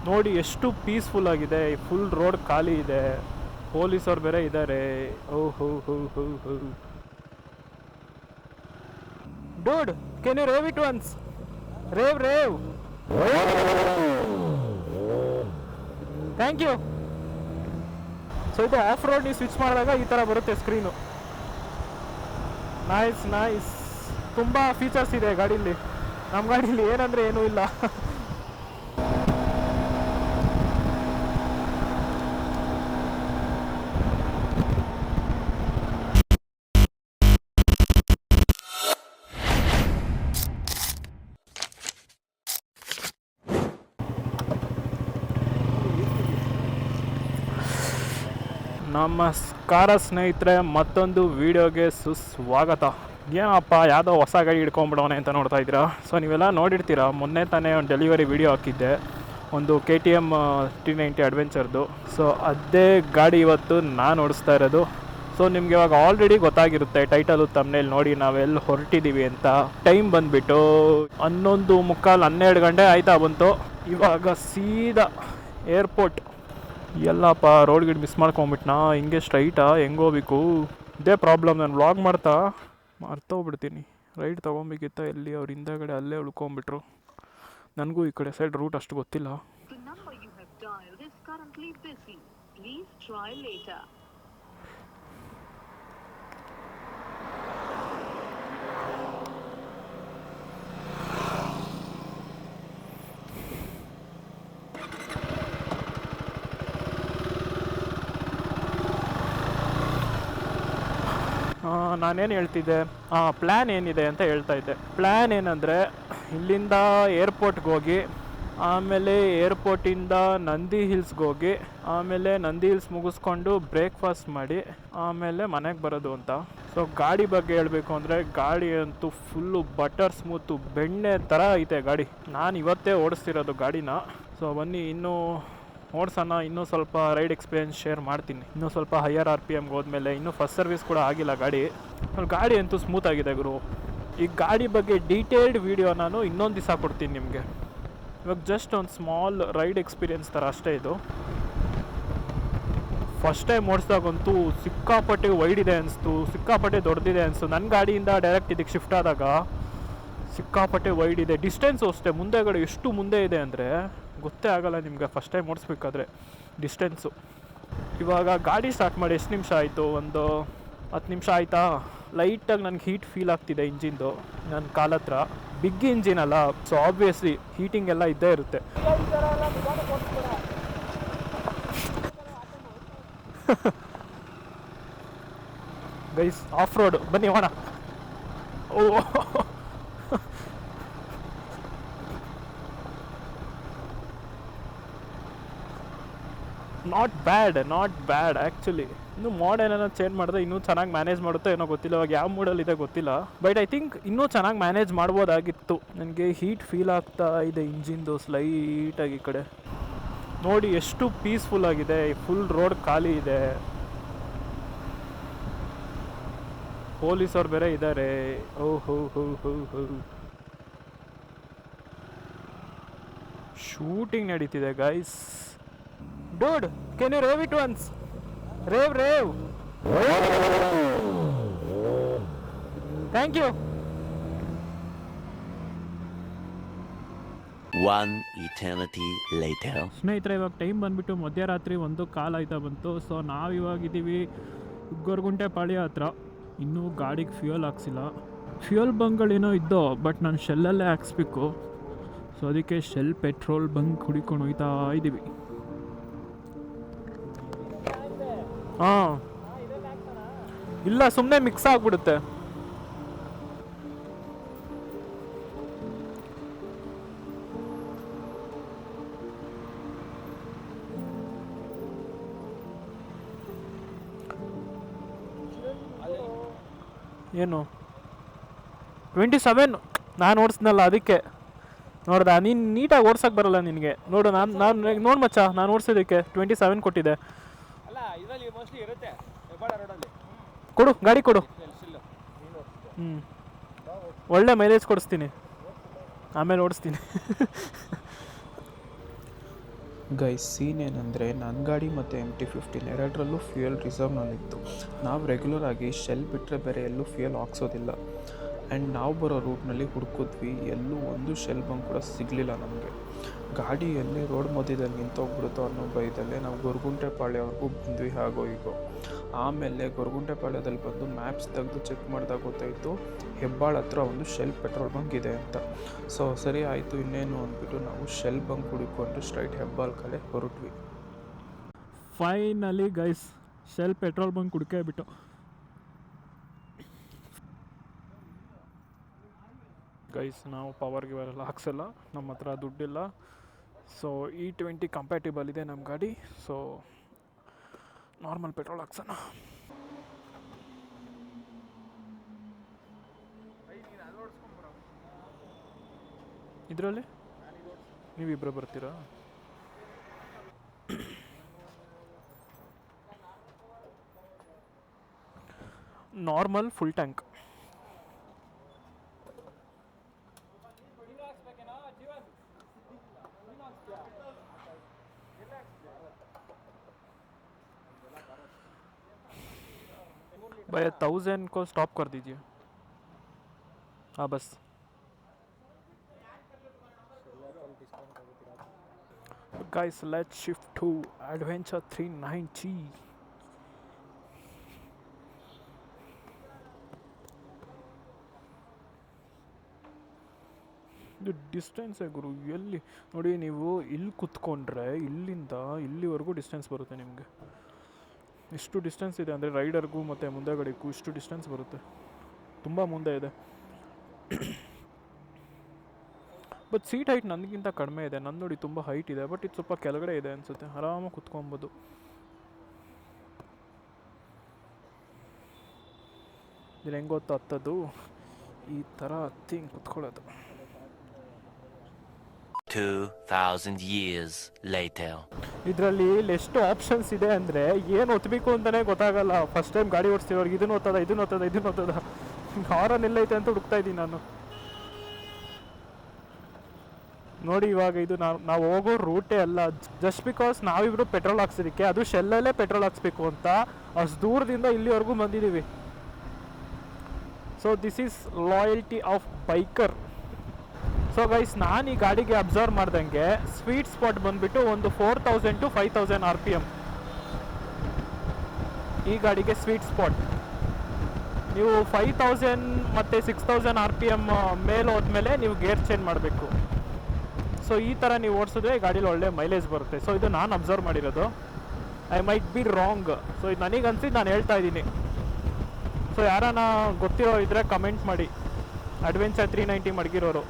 ನೋಡಿ ಎಷ್ಟು ಪೀಸ್ಫುಲ್ ಆಗಿದೆ. ಫುಲ್ ರೋಡ್ ಖಾಲಿ ಇದೆ, ಪೊಲೀಸವ್ರು ಬೇರೆ ಇದ್ದಾರೆ. ಓಹೋ ಹೋ ಹೋ ಹೋ dude, can you rev it once? Rev rev. Thank you. So ಇದು ಆಫ್ ರೋಡ್ ನೀವು ಸ್ವಿಚ್ ಮಾಡಿದಾಗ ಈ ಥರ ಬರುತ್ತೆ ಸ್ಕ್ರೀನು. Nice nice. ತುಂಬ ಫೀಚರ್ಸ್ ಇದೆ ಗಾಡೀಲಿ. ನಮ್ಮ ಗಾಡೀಲಿ ಏನಂದರೆ ಏನೂ ಇಲ್ಲ. ನಮಸ್ಕಾರ ಸ್ನೇಹಿತರೆ, ಮತ್ತೊಂದು ವಿಡಿಯೋಗೆ ಸುಸ್ವಾಗತ. ಏನಪ್ಪ ಯಾವುದೋ ಹೊಸ ಗಾಡಿ ಹಿಡ್ಕೊಂಬಿಡೋಣ ಅಂತ ನೋಡ್ತಾ ಇದ್ದೀರಾ. ಸೊ ನೀವೆಲ್ಲ ನೋಡಿರ್ತೀರ, ಮೊನ್ನೆ ತಾನೇ ಒಂದು ಡೆಲಿವರಿ ವಿಡಿಯೋ ಹಾಕಿದ್ದೆ, ಒಂದು KTM 390 ಅಡ್ವೆಂಚರ್ದು. ಸೊ ಅದೇ ಗಾಡಿ ಇವತ್ತು ನಾನು ಓಡಿಸ್ತಾ ಇರೋದು. ಸೊ ನಿಮಗೆ ಇವಾಗ ಆಲ್ರೆಡಿ ಗೊತ್ತಾಗಿರುತ್ತೆ ಟೈಟಲು ತಮ್ಮನೇಲಿ ನೋಡಿ ನಾವೆಲ್ಲಿ ಹೊರಟಿದ್ದೀವಿ ಅಂತ. ಟೈಮ್ ಬಂದುಬಿಟ್ಟು 11:45 12 ಗಂಟೆ ಆಯ್ತಾ ಬಂತು. ಇವಾಗ ಸೀದಾ ಏರ್ಪೋರ್ಟ್. ಎಲ್ಲಪ್ಪ ರೋಡ್ ಗಿಡ್ ಮಿಸ್ ಮಾಡ್ಕೊಂಬಿಟ್ನಾ? ಹಿಂಗೆ ಸ್ಟ್ರೈಟಾ? ಹೆಂಗೆ ಹೋಗ್ಬೇಕು? ಇದೇ ಪ್ರಾಬ್ಲಮ್. ನಾನು ವ್ಲಾಗ್ ಮಾಡ್ತಾ ಮರ್ತೋಗ್ಬಿಡ್ತೀನಿ. ರೈಟ್ ತೊಗೊಬೇಕಿತ್ತ, ಎಲ್ಲಿ ಅವ್ರ ಹಿಂದಗಡೆ ಅಲ್ಲೇ ಉಳ್ಕೊಂಬಿಟ್ರು. ನನಗೂ ಈ ಕಡೆ ಸೈಡ್ ರೂಟ್ ಅಷ್ಟು ಗೊತ್ತಿಲ್ಲ. ನಾನೇನು ಹೇಳ್ತಿದ್ದೆ, ಪ್ಲ್ಯಾನ್ ಏನಿದೆ ಅಂತ ಹೇಳ್ತಾ ಇದ್ದೆ. ಪ್ಲ್ಯಾನ್ ಏನಂದರೆ, ಇಲ್ಲಿಂದ ಏರ್ಪೋರ್ಟ್ಗೆ ಹೋಗಿ, ಆಮೇಲೆ ಏರ್ಪೋರ್ಟಿಂದ ನಂದಿ ಹಿಲ್ಸ್ಗೆ ಹೋಗಿ, ಆಮೇಲೆ ನಂದಿ ಹಿಲ್ಸ್ ಮುಗಿಸ್ಕೊಂಡು ಬ್ರೇಕ್ಫಾಸ್ಟ್ ಮಾಡಿ ಆಮೇಲೆ ಮನೆಗೆ ಬರೋದು ಅಂತ. ಸೊ ಗಾಡಿ ಬಗ್ಗೆ ಹೇಳಬೇಕು ಅಂದರೆ, ಗಾಡಿ ಅಂತೂ ಫುಲ್ಲು ಬಟರ್ ಸ್ಮೂತು, ಬೆಣ್ಣೆ ಥರ ಐತೆ ಗಾಡಿ. ನಾನು ಇವತ್ತೇ ಓಡಿಸ್ತಿರೋದು ಗಾಡಿನ. ಸೊ ಬನ್ನಿ ಇನ್ನೂ ಓಡಿಸೋಣ. ಇನ್ನೂ ಸ್ವಲ್ಪ ರೈಡ್ ಎಕ್ಸ್ಪೀರಿಯೆನ್ಸ್ ಶೇರ್ ಮಾಡ್ತೀನಿ. ಇನ್ನೂ ಸ್ವಲ್ಪ ಹೈಯರ್ RPMಗೆ ಹೋದ್ಮೇಲೆ. ಇನ್ನೂ ಫಸ್ಟ್ ಸರ್ವಿಸ್ ಕೂಡ ಆಗಿಲ್ಲ ಗಾಡಿ. ಗಾಡಿ ಅಂತೂ ಸ್ಮೂತಾಗಿದೆ ಗುರು. ಈ ಗಾಡಿ ಬಗ್ಗೆ ಡೀಟೇಲ್ಡ್ ವಿಡಿಯೋ ನಾನು ಇನ್ನೊಂದು ದಿವಸ ಕೊಡ್ತೀನಿ ನಿಮಗೆ. ಇವಾಗ ಜಸ್ಟ್ ಒಂದು ಸ್ಮಾಲ್ ರೈಡ್ ಎಕ್ಸ್ಪೀರಿಯೆನ್ಸ್ ಥರ ಅಷ್ಟೇ ಇದು. ಫಸ್ಟ್ ಟೈಮ್ ಓಡಿಸ್ದಾಗಂತೂ ಸಿಕ್ಕಾಪಟ್ಟೆ ವೈಡ್ ಇದೆ ಅನಿಸ್ತು, ಸಿಕ್ಕಾಪಟ್ಟೆ ದೊಡ್ಡದಿದೆ ಅನಿಸ್ತು. ನನ್ನ ಗಾಡಿಯಿಂದ ಡೈರೆಕ್ಟ್ ಇದಕ್ಕೆ ಶಿಫ್ಟ್ ಆದಾಗ ಸಿಕ್ಕಾಪಟ್ಟೆ ವೈಡ್ ಇದೆ. ಡಿಸ್ಟೆನ್ಸು ಅಷ್ಟೇ, ಮುಂದೆಗಡೆ ಎಷ್ಟು ಮುಂದೆ ಇದೆ ಅಂದರೆ ಗೊತ್ತೇ ಆಗೋಲ್ಲ ನಿಮಗೆ ಫಸ್ಟ್ ಟೈಮ್ ಓಡಿಸ್ಬೇಕಾದ್ರೆ ಡಿಸ್ಟೆನ್ಸು. ಇವಾಗ ಗಾಡಿ ಸ್ಟಾರ್ಟ್ ಮಾಡಿ ಎಷ್ಟು ನಿಮಿಷ ಆಯಿತು? ಒಂದು 10 ನಿಮಿಷ ಆಯಿತಾ. ಲೈಟಾಗಿ ನನಗೆ ಹೀಟ್ ಫೀಲ್ ಆಗ್ತಿದೆ ಇಂಜಿನ್ದು ನನ್ನ ಕಾಲ ಹತ್ರ. ಬಿಗ್ ಇಂಜಿನ್ ಅಲ್ಲ, ಸೊ ಆಬ್ವಿಯಸ್ಲಿ ಹೀಟಿಂಗ್ ಎಲ್ಲ ಇದ್ದೇ ಇರುತ್ತೆ. ಗೈಸ್ ಆಫ್ ರೋಡ್ ಬನ್ನಿ ಹೋಣ. ಓ ನಾಟ್ ಬ್ಯಾಡ್ ಆ್ಯಕ್ಚುಲಿ. ಇನ್ನೂ ಮಾಡೆಲ್ ಏನೋ ಚೇಂಜ್ ಮಾಡಿದ್ರೆ ಇನ್ನೂ ಚೆನ್ನಾಗಿ ಮ್ಯಾನೇಜ್ ಮಾಡುತ್ತೋ ಏನೋ ಗೊತ್ತಿಲ್ಲ. ಇವಾಗ ಯಾವ ಮೂಡಲ್ಲಿದೆ ಗೊತ್ತಿಲ್ಲ, ಬಟ್ ಐ ಥಿಂಕ್ ಇನ್ನೂ ಚೆನ್ನಾಗಿ ಮ್ಯಾನೇಜ್ ಮಾಡ್ಬೋದಾಗಿತ್ತು. ನನಗೆ ಹೀಟ್ ಫೀಲ್ ಆಗ್ತಾ ಇದೆ ಇಂಜಿನ್ದು ಸ್ಲೈಟಾಗಿ. ಈ ಕಡೆ ನೋಡಿ ಎಷ್ಟು ಪೀಸ್ಫುಲ್ ಆಗಿದೆ. ಫುಲ್ ರೋಡ್ ಖಾಲಿ ಇದೆ, ಪೊಲೀಸವ್ರು ಬೇರೆ ಇದ್ದಾರೆ. ಓಹೋ ಹೋ ಹೋ ಹೋ ಶೂಟಿಂಗ್ ನಡೀತಿದೆ guys. Dude, can you rev it once? Rev rev. Thank you. One eternity later. ಸ್ನೇಹಿತರೆ, ಇವಾಗ ಟೈಮ್ ಬಂದುಬಿಟ್ಟು ಮಧ್ಯರಾತ್ರಿ 1:15 ಆಯ್ತಾ ಬಂತು. ಸೊ ನಾವಿವಾಗಿದ್ದೀವಿ ಗೊರಗುಂಟೆ ಪಾಳ್ಯ ಹತ್ರ. ಇನ್ನೂ ಗಾಡಿಗೆ ಫ್ಯೂಯಲ್ ಹಾಕ್ಸಿಲ್ಲ. ಫ್ಯೂಯಲ್ ಬಂಕ್ಗಳೇನೋ ಇದ್ದೋ, ಬಟ್ ನಾನು ಶೆಲ್ಲಲ್ಲೇ ಹಾಕ್ಸ್ಬೇಕು. ಸೊ ಅದಕ್ಕೆ ಶೆಲ್ ಪೆಟ್ರೋಲ್ ಬಂಕ್ ಹುಡಿಕೊಂಡು ಹೋಗ್ತಾ ಇದ್ದೀವಿ. ಹಾಂ ಇಲ್ಲ, ಸುಮ್ಮನೆ ಮಿಕ್ಸ್ ಆಗಿಬಿಡುತ್ತೆ. ಏನು 27 ನಾನು ಓಡಿಸ್ನಲ್ಲ, ಅದಕ್ಕೆ ನೋಡ್ದ. ನೀನು ನೀಟಾಗಿ ಓಡ್ಸೋಕ್ಕೆ ಬರಲ್ಲ ನಿನಗೆ. ನೋಡು, ನಾನು ನೋಡಿ ಮಚ್ಚ, ನಾನು ಓಡಿಸೋದಕ್ಕೆ 27 ಕೊಟ್ಟಿದೆ. ಕೊಡು ಗಾಡಿ ಕೊಡು. ಒಳ್ಳೆ ಮೈಲೇಜ್ ಕೊಡಿಸ್ತೀನಿ, ಆಮೇಲೆ ಓಡಿಸ್ತೀನಿ. ಗೈಸ್ ಸೀನ್ ಏನಂದರೆ ನನ್ನ ಗಾಡಿ ಮತ್ತು MT-15 ಎರಡರಲ್ಲೂ ಫ್ಯೂಯಲ್ ರಿಸರ್ವ್ನಲ್ಲಿತ್ತು. ನಾವು ರೆಗ್ಯುಲರ್ ಆಗಿ ಶೆಲ್ ಬಿಟ್ಟರೆ ಬೇರೆ ಎಲ್ಲೂ ಫ್ಯೂಯಲ್ ಹಾಕ್ಸೋದಿಲ್ಲ. ಆ್ಯಂಡ್ ನಾವು ಬರೋ ರೂಟ್ನಲ್ಲಿ ಹುಡುಕಿದ್ವಿ, ಎಲ್ಲೂ ಒಂದು ಶೆಲ್ ಬಂಕ್ ಕೂಡ ಸಿಗಲಿಲ್ಲ ನಮಗೆ. ಗಾಡಿ ಎಲ್ಲಿ ರೋಡ್ ಮಧ್ಯದಲ್ಲಿ ನಿಂತೋಗ್ಬಿಡುತ್ತೋ ಅನ್ನೋ ಭಯದಲ್ಲೇ ನಾವು ಗೊರಗುಂಟೆಪಾಳ್ಯವರೆಗೂ ಬಂದ್ವಿ ಹಾಗೋ ಹೀಗೋ. ಆಮೇಲೆ ಗೊರಗುಂಟೆಪಾಳ್ಯದಲ್ಲಿ ಬಂದು ಮ್ಯಾಪ್ಸ್ ತೆಗೆದು ಚೆಕ್ ಮಾಡಿದಾಗ ಗೊತ್ತಾಯಿತು ಹೆಬ್ಬಾಳ ಹತ್ರ ಒಂದು ಶೆಲ್ ಪೆಟ್ರೋಲ್ ಬಂಕ್ ಇದೆ ಅಂತ. ಸೊ ಸರಿ ಆಯಿತು ಇನ್ನೇನು ಅಂದ್ಬಿಟ್ಟು ನಾವು ಶೆಲ್ ಬಂಕ್ ಹುಡುಕೊಂಡು ಸ್ಟ್ರೈಟ್ ಹೆಬ್ಬಾಳ ಕಡೆ ಹೊರಟ್ವಿ. Finally guys shell petrol bunk ಹುಡುಕೇ ಬಿಟ್ಟು. ಗೈಸ್ ನಾವು ಪವರ್ ಗಿವರೆಲ್ಲ ಹಾಕ್ಸಲ್ಲ, ನಮ್ಮ ಹತ್ರ ದುಡ್ಡಿಲ್ಲ. ಸೊ E20 ಕಂಪ್ಯಾಟಿಬಲ್ ಇದೆ ನಮ್ಮ ಗಾಡಿ. ಸೊ ನಾರ್ಮಲ್ ಪೆಟ್ರೋಲ್ ಹಾಕ್ಸೋಣ. ಇದರಲ್ಲಿ ನೀವಿಬ್ಬರು ಬರ್ತೀರಾ? Normal full tank. भैया 1000 को स्टॉप कर दीजिए. हाँ बस. Guys, let's shift to Adventure 390. ಇದು ಡಿಸ್ಟೆನ್ಸೇ ಗುರು. ಎಲ್ಲಿ ನೋಡಿ, ನೀವು ಇಲ್ಲಿ ಕುತ್ಕೊಂಡ್ರೆ ಇಲ್ಲಿಂದ ಇಲ್ಲಿವರೆಗೂ ಡಿಸ್ಟೆನ್ಸ್ ಬರುತ್ತೆ ನಿಮಗೆ. ಇಷ್ಟು ಡಿಸ್ಟೆನ್ಸ್ ಇದೆ ಅಂದರೆ ರೈಡರ್ಗೂ ಮತ್ತು ಮುಂದೆಗಡೆಗೂ ಇಷ್ಟು ಡಿಸ್ಟೆನ್ಸ್ ಬರುತ್ತೆ. ತುಂಬ ಮುಂದೆ ಇದೆ. ಬಟ್ ಸೀಟ್ ಹೈಟ್ ನನಗಿಂತ ಕಡಿಮೆ ಇದೆ. ನನ್ನ ನೋಡಿ ತುಂಬ ಹೈಟ್ ಇದೆ, ಬಟ್ ಇದು ಸ್ವಲ್ಪ ಕೆಳಗಡೆ ಇದೆ ಅನಿಸುತ್ತೆ. ಆರಾಮಾಗಿ ಕುತ್ಕೊಬೋದು. ಇಲ್ಲಿ ಹೆಂಗೆ ಗೊತ್ತು ಹತ್ತದು, ಈ ಥರ ಹತ್ತಿ ಹಿಂಗೆ ಕುತ್ಕೊಳ್ಳೋದು. 2000 years later. ಇದರಲ್ಲಿ ಎಷ್ಟು ಆಪ್ಷನ್ಸ್ ಇದೆ ಅಂದರೆ ಏನು ಒತ್ತಬೇಕು ಅಂತಲೇ ಗೊತ್ತಾಗಲ್ಲ. ಫಸ್ಟ್ ಟೈಮ್ ಗಾಡಿ ಓಡಿಸ್ತಿರೋರ್ಗೆ ಇದನ್ನು ಒತ್ತದ ಹಾರನ್ ಎಲ್ಲೈತೆ ಅಂತ ಹುಡುಕ್ತಾ ಇದ್ದೀನಿ ನಾನು. ನೋಡಿ ಇವಾಗ ಇದು ನಾವು ಹೋಗೋ ರೂಟೇ ಅಲ್ಲ. ಜಸ್ಟ್ ಬಿಕಾಸ್ ನಾವಿಬ್ರು ಪೆಟ್ರೋಲ್ ಹಾಕ್ಸೋದಕ್ಕೆ, ಅದು ಶೆಲ್ಲಲ್ಲೇ ಪೆಟ್ರೋಲ್ ಹಾಕ್ಸ್ಬೇಕು ಅಂತ ಅಷ್ಟು ದೂರದಿಂದ ಇಲ್ಲಿವರೆಗೂ ಬಂದಿದ್ದೀವಿ. So this is loyalty of biker. So guys, ನಾನು ಈ ಗಾಡಿಗೆ ಅಬ್ಸರ್ವ್ ಮಾಡ್ದಂಗೆ ಸ್ವೀಟ್ ಸ್ಪಾಟ್ ಬಂದುಬಿಟ್ಟು ಒಂದು 4000 to 5000 RPM ಈ ಗಾಡಿಗೆ ಸ್ವೀಟ್ ಸ್ಪಾಟ್. ನೀವು 5000 ಮತ್ತು 6000 RPM ಮೇಲೆ ಹೋದ್ಮೇಲೆ ನೀವು ಗೇರ್ ಚೇಂಜ್ ಮಾಡಬೇಕು. ಸೊ ಈ ಥರ ನೀವು ಓಡಿಸಿದ್ರೆ ಗಾಡೀಲಿ ಒಳ್ಳೆ ಮೈಲೇಜ್ ಬರುತ್ತೆ. ಸೊ ಇದು ನಾನು ಅಬ್ಸರ್ವ್ ಮಾಡಿರೋದು. I might be wrong. So ಇದು ನನಗೆ ಅನ್ಸಿದ್ದು ನಾನು ಹೇಳ್ತಾ ಇದ್ದೀನಿ. ಸೊ ಯಾರನ್ನ ಗೊತ್ತಿರೋ ಇದ್ದರೆ ಕಮೆಂಟ್ ಮಾಡಿ, ಅಡ್ವೆಂಚರ್ 390 ಮಡಗಿರೋರು.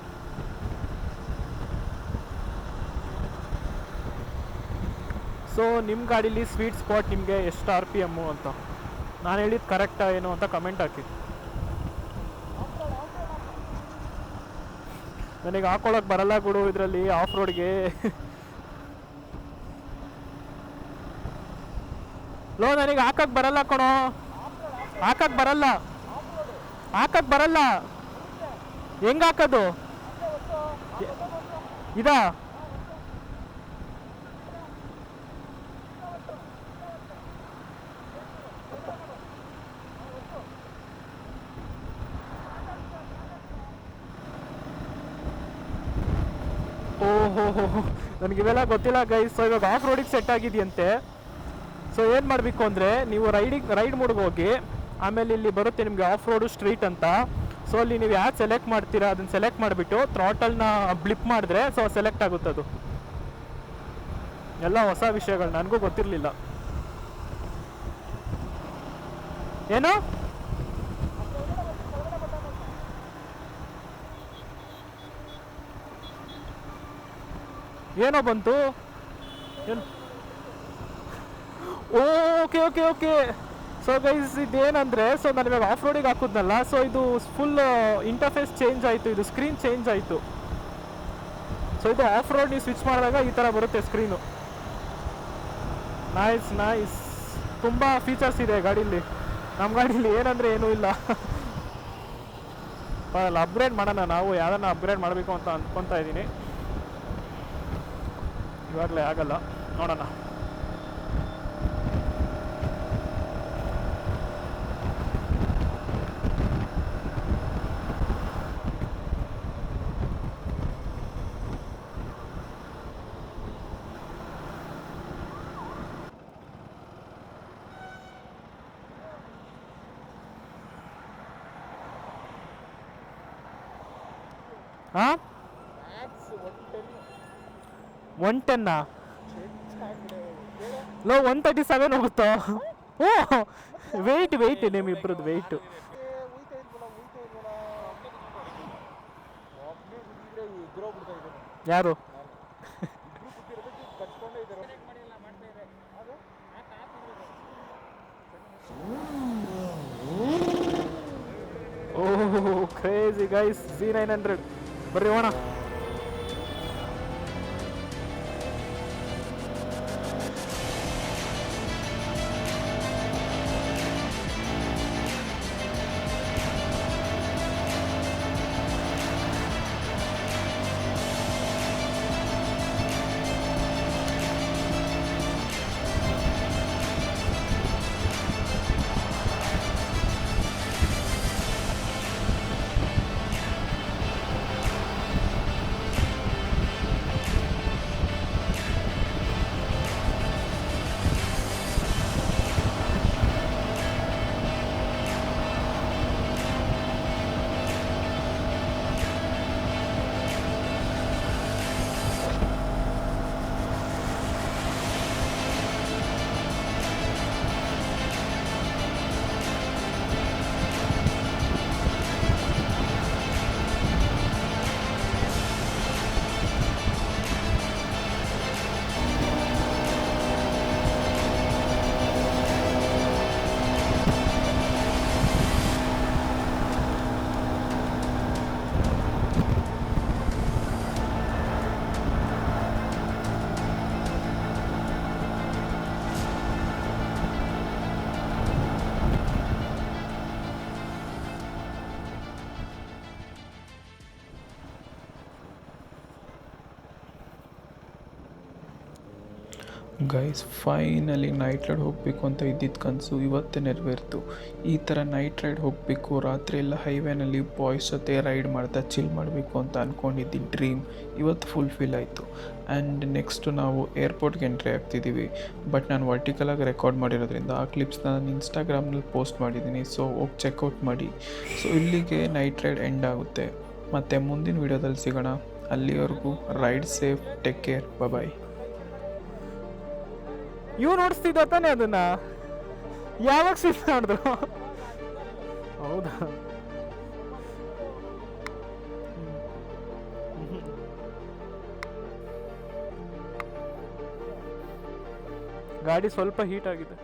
ಸೊ ನಿಮ್ಮ ಗಾಡೀಲಿ ಸ್ವೀಟ್ ಸ್ಪಾಟ್ ನಿಮಗೆ ಎಷ್ಟು RPM ಅಂತ, ನಾನು ಹೇಳಿದ್ದು ಕರೆಕ್ಟಾ ಏನು ಅಂತ ಕಮೆಂಟ್ ಹಾಕಿ. ನನಗೆ ಹಾಕೊಳ್ಳೋಕೆ ಬರಲ್ಲ ಗುಡು ಇದರಲ್ಲಿ ಆಫ್ ರೋಡ್ಗೆ. ಲೋ ನನಗೆ ಹಾಕಕ್ಕೆ ಬರಲ್ಲ ಕಣೋ, ಹಾಕಕ್ಕೆ ಬರಲ್ಲ. ಹೆಂಗೆ ಹಾಕೋದು ಇದಾ? ಓಹೋ, ನನಗಿವೆಲ್ಲ ಗೊತ್ತಿಲ್ಲ ಗೈಸ್. ಸೊ ಇವಾಗ ಆಫ್ ರೋಡಿಗೆ ಸೆಟ್ ಆಗಿದೆಯಂತೆ. ಸೊ ಏನು ಮಾಡಬೇಕು ಅಂದರೆ, ನೀವು ರೈಡ್ ಮೋಡ್ಗೆ ಹೋಗಿ, ಆಮೇಲೆ ಇಲ್ಲಿ ಬರುತ್ತೆ ನಿಮಗೆ ಆಫ್ ರೋಡು ಸ್ಟ್ರೀಟ್ ಅಂತ. ಸೊ ಅಲ್ಲಿ ನೀವು ಯಾರು ಸೆಲೆಕ್ಟ್ ಮಾಡ್ತೀರಾ ಅದನ್ನು ಸೆಲೆಕ್ಟ್ ಮಾಡಿಬಿಟ್ಟು ಥ್ರಾಟಲ್ನ ಬ್ಲಿಪ್ ಮಾಡಿದ್ರೆ ಸೊ ಸೆಲೆಕ್ಟ್ ಆಗುತ್ತೆ. ಅದು ಎಲ್ಲ ಹೊಸ ವಿಷಯಗಳು, ನನಗೂ ಗೊತ್ತಿರಲಿಲ್ಲ. ಏನು ಏನೋ ಬಂತು ಏನು? ಓಕೆ. ಸೊ ಗೈಸ್, ಇದೇನಂದರೆ, ಸೊ ನಾನು ಇವಾಗ ಆಫ್ ರೋಡಿಗೆ ಹಾಕಿದ್ನಲ್ಲ, ಸೊ ಇದು ಫುಲ್ ಇಂಟರ್ಫೇಸ್ ಚೇಂಜ್ ಆಯಿತು, ಇದು ಸ್ಕ್ರೀನ್ ಚೇಂಜ್ ಆಯಿತು. ಸೊ ಇದು ಆಫ್ ರೋಡ್ ನೀವು ಸ್ವಿಚ್ ಮಾಡಿದಾಗ ಈ ಥರ ಬರುತ್ತೆ ಸ್ಕ್ರೀನು. ನೈಸ್. ತುಂಬ ಫೀಚರ್ಸ್ ಇದೆ ಗಾಡೀಲಿ. ನಮ್ಮ ಗಾಡೀಲಿ ಏನಂದರೆ ಏನೂ ಇಲ್ಲ. ಅಪ್ಗ್ರೇಡ್ ಮಾಡೋಣ ನಾವು, ಯಾರನ್ನ ಅಪ್ಗ್ರೇಡ್ ಮಾಡಬೇಕು ಅಂತ ಅಂದ್ಕೊತಾ ಇದ್ದೀನಿ. ಇವಾಗಲೇ ಆಗಲ್ಲ. ನೋಡೋಣ. ಹಾಂ 110 ಲೋ 137 ಹೋಗುತ್ತೋ. ಓ ವೆಯ್ಟ್ ನಿಮ್ಮಿಬ್ರದ್ದು ವೆಯ್ಟು. ಯಾರು ಓಹ್ ಕ್ರೇಜಿ ಗೈಸ್. Z900 ಬರ್ರಿ ಹೋಣ. ಗೈಸ್ ಫೈನಲಿ ನೈಟ್ ರೈಡ್ ಹೋಗಬೇಕು ಅಂತ ಇದ್ದಿದ್ದು ಕನಸು ಇವತ್ತೇ ನೆರವೇರ್ತು. ಈ ಥರ ನೈಟ್ ರೈಡ್ ಹೋಗಬೇಕು, ರಾತ್ರಿ ಎಲ್ಲ ಹೈವೇನಲ್ಲಿ ಬಾಯ್ಸ್ ಜೊತೆ ರೈಡ್ ಮಾಡ್ತಾ ಚಿಲ್ ಮಾಡಬೇಕು ಅಂತ ಅಂದ್ಕೊಂಡಿದ್ದ ಡ್ರೀಮ್ ಇವತ್ತು ಫುಲ್ಫಿಲ್ ಆಯಿತು. ಆ್ಯಂಡ್ ನೆಕ್ಸ್ಟು ನಾವು ಏರ್ಪೋರ್ಟ್ಗೆ ಎಂಟ್ರಿ ಆಗ್ತಿದ್ದೀವಿ. ಬಟ್ ನಾನು ವರ್ಟಿಕಲಾಗಿ ರೆಕಾರ್ಡ್ ಮಾಡಿರೋದ್ರಿಂದ ಆ ಕ್ಲಿಪ್ಸ್ನ ನಾನು ಇನ್ಸ್ಟಾಗ್ರಾಮ್ನಲ್ಲಿ ಪೋಸ್ಟ್ ಮಾಡಿದ್ದೀನಿ, ಸೊ ಹೋಗಿ ಚೆಕ್ಔಟ್ ಮಾಡಿ. ಸೊ ಇಲ್ಲಿಗೆ ನೈಟ್ ರೈಡ್ ಎಂಡ್ ಆಗುತ್ತೆ. ಮತ್ತು ಮುಂದಿನ ವೀಡಿಯೋದಲ್ಲಿ ಸಿಗೋಣ. ಅಲ್ಲಿವರೆಗೂ ರೈಡ್ ಸೇಫ್, ಟೇಕ್ ಕೇರ್, ಬಾಯ್. ಇವು ನೋಡಿಸ್ತಿದ್ದ ತಾನೇ ಅದನ್ನ, ಯಾವಾಗ ಶಿಫ್ಟ್ ಮಾಡಿದ್ರು? ಹೌದಾ? ಗಾಡಿ ಸ್ವಲ್ಪ ಹೀಟ್ ಆಗಿದೆ.